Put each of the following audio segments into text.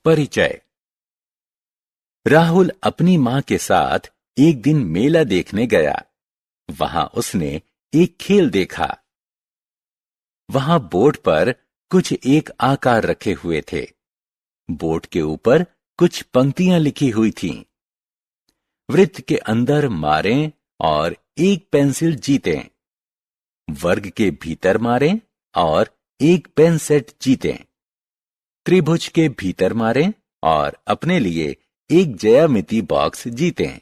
परिचय। राहुल अपनी मां के साथ एक दिन मेला देखने गया। वहां उसने एक खेल देखा। वहां बोर्ड पर कुछ एक आकार रखे हुए थे। बोर्ड के ऊपर कुछ पंक्तियां लिखी हुई थीं। वृत्त के अंदर मारें और एक पेंसिल जीतें। वर्ग के भीतर मारें और एक पेन सेट जीतें। त्रिभुज के भीतर मारें और अपने लिए एक ज्यामिति बॉक्स जीतें।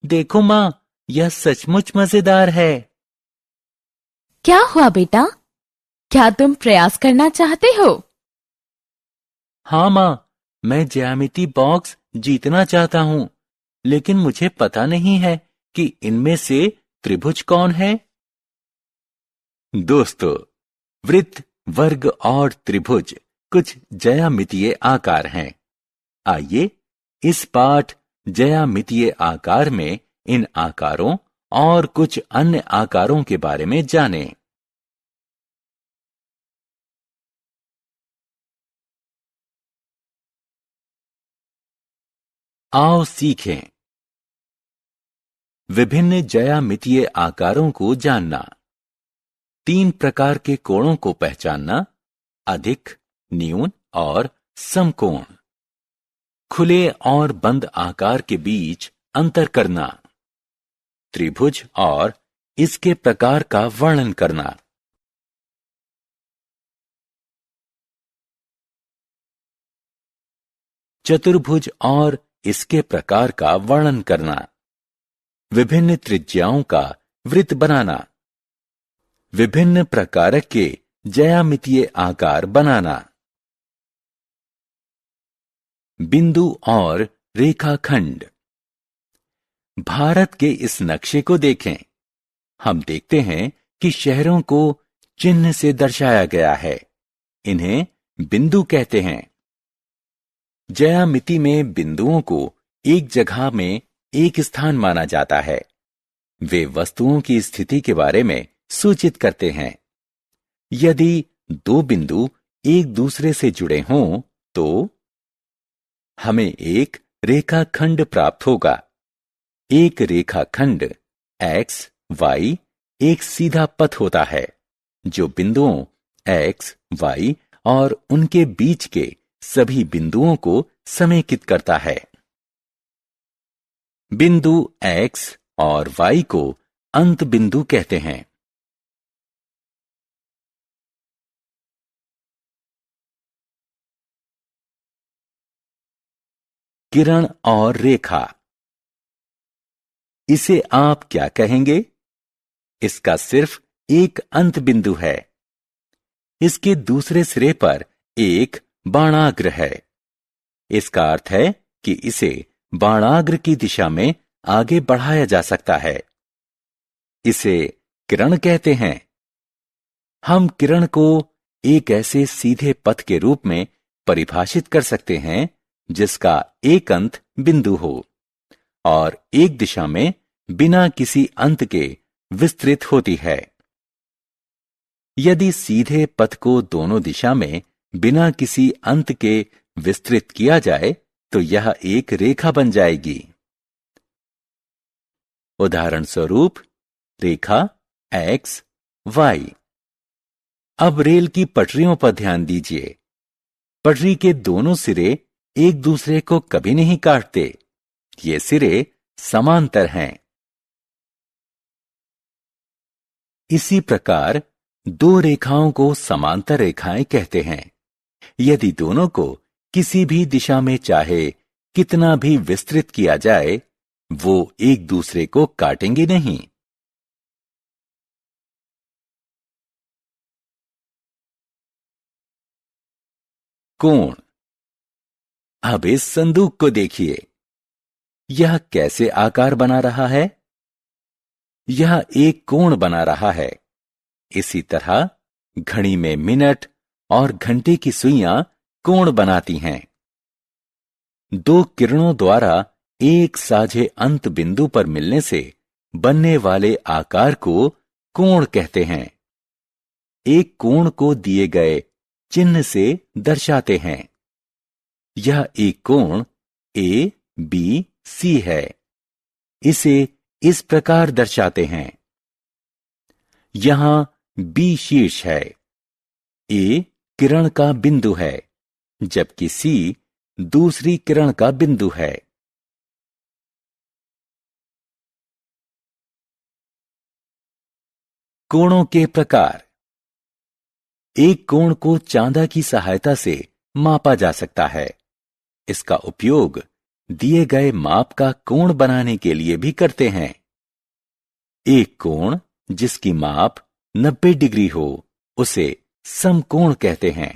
देखो मां, यह सचमुच मजेदार है। क्या हुआ बेटा? क्या तुम प्रयास करना चाहते हो? हाँ मां, मैं ज्यामिति बॉक्स जीतना चाहता हूं, लेकिन मुझे पता नहीं है कि इनमें से त्रिभुज कौन है। दोस्तों, वृत्त, वर्ग और त्रिभुज कुछ ज्यामितीय आकार हैं। आइए इस पाठ ज्यामितीय आकार में इन आकारों और कुछ अन्य आकारों के बारे में जानें। आओ सीखें। विभिन्न ज्यामितीय आकारों को जानना। 3 प्रकार के कोणों को पहचानना: अधिक, न्यून और समकोण। खुले और बंद आकार के बीच अंतर करना। त्रिभुज और इसके प्रकार का वर्णन करना। चतुर्भुज और इसके प्रकार का वर्णन करना। विभिन्न त्रिज्याओं का वृत्त बनाना। विभिन्न प्रकार के ज्यामितीय आकार बनाना। बिंदु और रेखाखंड। भारत के इस नक्शे को देखें। हम देखते हैं कि शहरों को चिन्ह से दर्शाया गया है। इन्हें बिंदु कहते हैं। ज्यामिति में बिंदुओं को एक जगह में एक स्थान माना जाता है। वे वस्तुओं की स्थिति के बारे में सूचित करते हैं। यदि 2 बिंदु एक दूसरे से जुड़े हों तो हमें एक रेखाखंड प्राप्त होगा। एक रेखाखंड x, y एक सीधा पथ होता है जो बिंदुओं x, y और उनके बीच के सभी बिंदुओं को समेकित करता है। बिंदु x और y को अंत बिंदु कहते हैं। किरण और रेखा। इसे आप क्या कहेंगे? इसका सिर्फ एक अंत बिंदु है। इसके दूसरे सिरे पर एक बाणाग्र है। इसका अर्थ है कि इसे बाणाग्र की दिशा में आगे बढ़ाया जा सकता है। इसे किरण कहते हैं। हम किरण को एक ऐसे सीधे पथ के रूप में परिभाषित कर सकते हैं जिसका एक अंत बिंदु हो और एक दिशा में बिना किसी अंत के विस्तृत होती है। यदि सीधे पथ को दोनों दिशा में बिना किसी अंत के विस्तृत किया जाए तो यह एक रेखा बन जाएगी। उदाहरण स्वरूप रेखा x, y। अब रेल की पटरियों पर ध्यान दीजिए। पटरी के दोनों सिरे एक दूसरे को कभी नहीं काटते। ये सिरे समांतर हैं। इसी प्रकार 2 रेखाओं को समांतर रेखाएं कहते हैं। यदि दोनों को किसी भी दिशा में चाहे कितना भी विस्तृत किया जाए, वो एक दूसरे को काटेंगे नहीं। कोण। अब इस संदूक को देखिए। यह कैसे आकार बना रहा है? यह एक कोण बना रहा है। इसी तरह घड़ी में मिनट और घंटे की सुइयां कोण बनाती हैं। 2 किरणों द्वारा एक साझे अंत बिंदु पर मिलने से बनने वाले आकार को कोण कहते हैं। एक कोण को दिए गए चिन्ह से दर्शाते हैं। यह एक कोण ए बी सी है। इसे इस प्रकार दर्शाते हैं। यहां बी शीर्ष है, ए किरण का बिंदु है, जबकि सी दूसरी किरण का बिंदु है। कोणों के प्रकार। एक कोण को चांदा की सहायता से मापा जा सकता है। इसका उपयोग दिए गए माप का कोण बनाने के लिए भी करते हैं। एक कोण जिसकी माप 90 डिग्री हो उसे समकोण कहते हैं।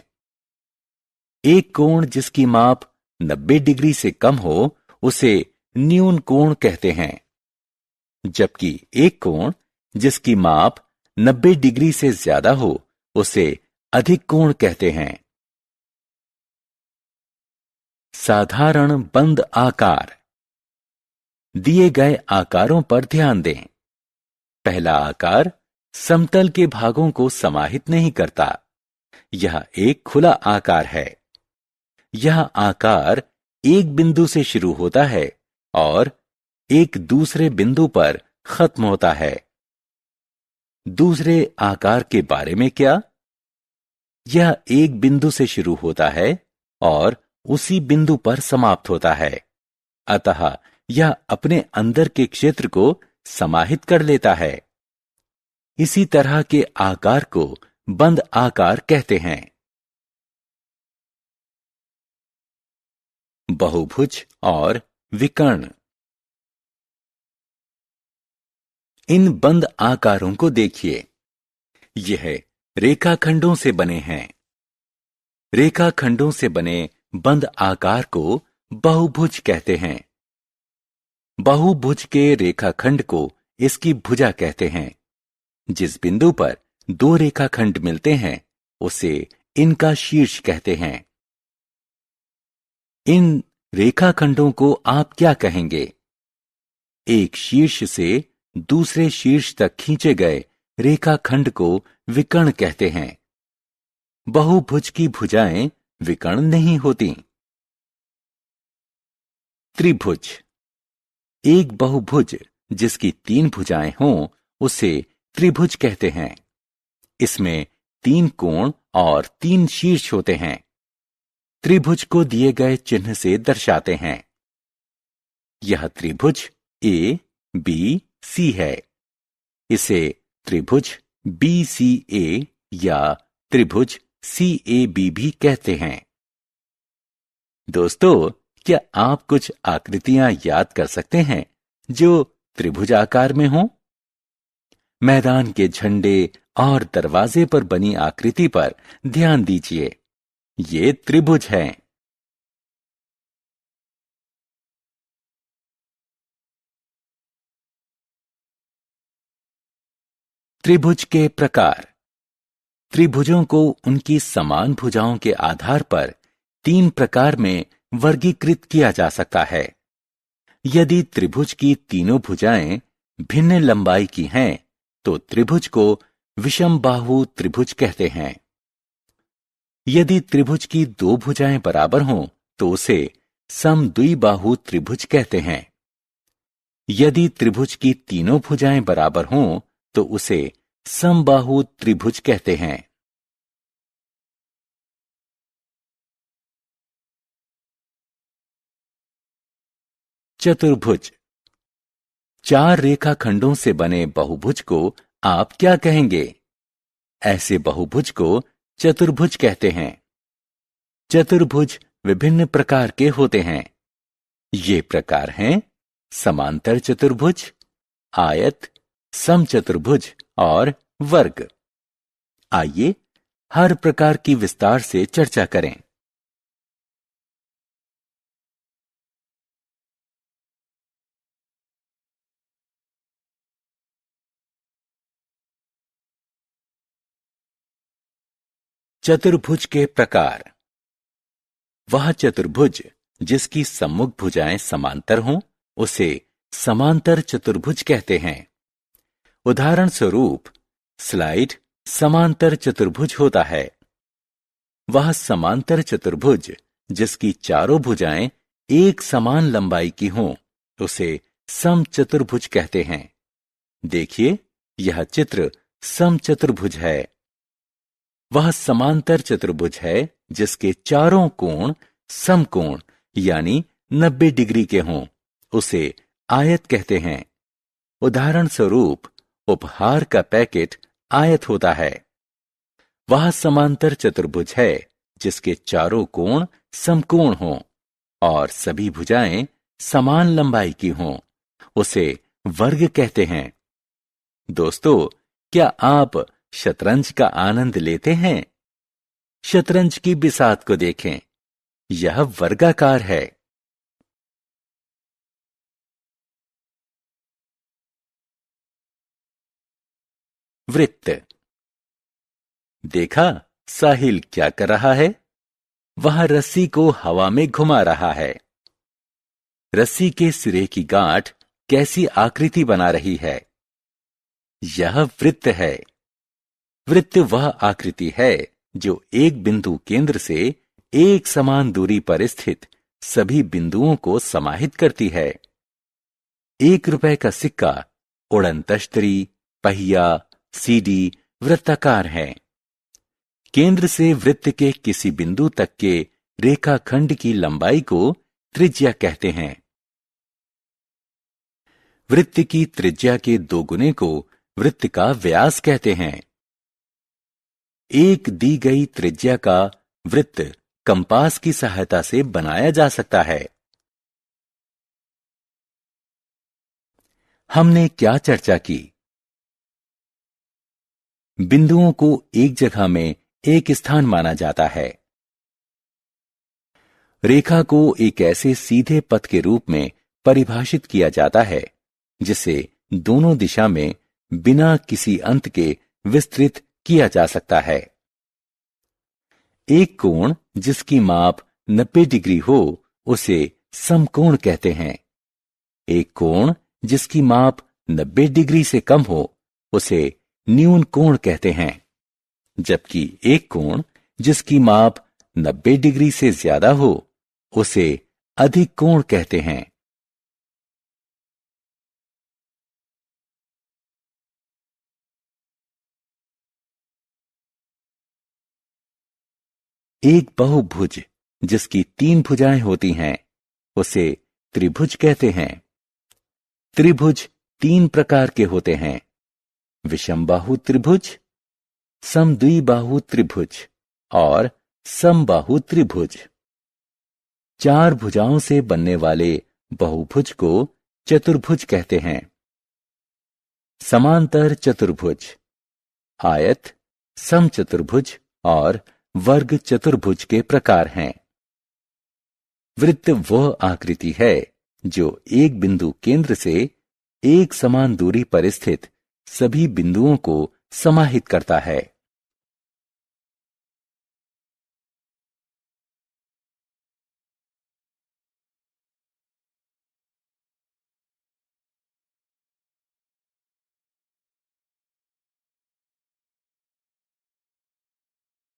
एक कोण जिसकी माप 90 डिग्री से कम हो उसे न्यून कोण कहते हैं, जबकि एक कोण जिसकी माप 90 डिग्री से ज्यादा हो उसे अधिक कोण कहते हैं। साधारण बंद आकार। दिए गए आकारों पर ध्यान दें। पहला आकार समतल के भागों को समाहित नहीं करता। यह एक खुला आकार है। यह आकार एक बिंदु से शुरू होता है और एक दूसरे बिंदु पर खत्म होता है। दूसरे आकार के बारे में क्या? यह एक बिंदु से शुरू होता है और उसी बिंदु पर समाप्त होता है। अतः यह अपने अंदर के क्षेत्र को समाहित कर लेता है। इसी तरह के आकार को बंद आकार कहते हैं। बहुभुज और विकर्ण। इन बंद आकारों को देखिए। यह रेखाखंडों से बने हैं। रेखाखंडों से बने बंद आकार को बहुभुज कहते हैं। बहुभुज के रेखाखंड को इसकी भुजा कहते हैं। जिस बिंदु पर दो रेखाखंड मिलते हैं उसे इनका शीर्ष कहते हैं। इन रेखाखंडों को आप क्या कहेंगे? एक शीर्ष से दूसरे शीर्ष तक खींचे गए रेखाखंड को विकर्ण कहते हैं। बहुभुज की भुजाएं विकर्ण नहीं होती। त्रिभुज। एक बहुभुज जिसकी 3 भुजाएं हों उसे त्रिभुज कहते हैं। इसमें 3 कोण और 3 शीर्ष होते हैं। त्रिभुज को दिए गए चिन्ह से दर्शाते हैं। यह त्रिभुज ए बी सी है। इसे त्रिभुज बी सी ए या त्रिभुज सी ए बी भी कहते हैं। दोस्तों, क्या आप कुछ आकृतियां याद कर सकते हैं जो त्रिभुज आकार में हों? मैदान के झंडे और दरवाजे पर बनी आकृति पर ध्यान दीजिए। ये त्रिभुज हैं। त्रिभुज के प्रकार। त्रिभुजों को उनकी समान भुजाओं के आधार पर 3 प्रकार में वर्गीकृत किया जा सकता है। यदि त्रिभुज की तीनों भुजाएं भिन्न लंबाई की हैं तो त्रिभुज को विषमबाहु त्रिभुज कहते हैं। यदि त्रिभुज की 2 भुजाएं बराबर हों तो उसे समद्विबाहु त्रिभुज कहते हैं। यदि त्रिभुज की तीनों भुजाएं बराबर हों तो उसे समबाहु त्रिभुज कहते हैं। चतुर्भुज। 4 रेखाखंडों से बने बहुभुज को आप क्या कहेंगे? ऐसे बहुभुज को चतुर्भुज कहते हैं। चतुर्भुज विभिन्न प्रकार के होते हैं। ये प्रकार हैं समांतर चतुर्भुज, आयत, समचतुर्भुज और वर्ग। आइए हर प्रकार की विस्तार से चर्चा करें। चतुर्भुज के प्रकार। वह चतुर्भुज जिसकी सम्मुख भुजाएं समांतर हों उसे समांतर चतुर्भुज कहते हैं। उदाहरण स्वरूप स्लाइड समांतर चतुर्भुज होता है। वह समांतर चतुर्भुज जिसकी चारों भुजाएं एक समान लंबाई की हों, उसे समचतुर्भुज कहते हैं। देखिए, यह चित्र समचतुर्भुज है। वह समांतर चतुर्भुज है जिसके चारों कोण समकोण यानी 90 डिग्री के हों, उसे आयत कहते हैं। उदाहरण स्वरूप, उपहार का पैकेट आयत होता है। वह समांतर चतुर्भुज है जिसके चारों कोण समकोण हों और सभी भुजाएं समान लंबाई की हों, उसे वर्ग कहते हैं। दोस्तों, क्या आप शतरंज का आनंद लेते हैं? शतरंज की बिसात को देखें, यह वर्गाकार है। वृत्त। देखा साहिल क्या कर रहा है? वह रस्सी को हवा में घुमा रहा है। रस्सी के सिरे की गांठ कैसी आकृति बना रही है? यह वृत्त है। वृत्त वह आकृति है जो एक बिंदु केंद्र से एक समान दूरी पर स्थित सभी बिंदुओं को समाहित करती है। 1 रुपए का सिक्का, उड़नतश्तरी, पहिया, सीडी वृत्ताकार है। केंद्र से वृत्त के किसी बिंदु तक के रेखाखंड की लंबाई को त्रिज्या कहते हैं। वृत्त की त्रिज्या के 2 गुने को वृत्त का व्यास कहते हैं। एक दी गई त्रिज्या का वृत्त कंपास की सहायता से बनाया जा सकता है। हमने क्या चर्चा की? बिंदुओं को एक जगह में एक स्थान माना जाता है। रेखा को एक ऐसे सीधे पथ के रूप में परिभाषित किया जाता है जिसे दोनों दिशा में बिना किसी अंत के विस्तृत किया जा सकता है। एक कोण जिसकी माप 90 डिग्री हो, उसे समकोण कहते हैं। एक कोण जिसकी माप 90 डिग्री से कम हो, उसे न्यून कोण कहते हैं। जबकि एक कोण जिसकी माप 90 डिग्री से ज्यादा हो, उसे अधिक कोण कहते हैं। एक बहुभुज जिसकी 3 भुजाएं होती हैं, उसे त्रिभुज कहते हैं। त्रिभुज 3 प्रकार के होते हैं: विषमबाहु त्रिभुज, समद्विबाहु त्रिभुज और समबाहु त्रिभुज। 4 भुजाओं से बनने वाले बहुभुज को चतुर्भुज कहते हैं। समांतर चतुर्भुज, आयत, समचतुर्भुज और वर्ग चतुर्भुज के प्रकार हैं। वृत्त वह आकृति है जो एक बिंदु केंद्र से एक समान दूरी पर स्थित सभी बिंदुओं को समाहित करता है।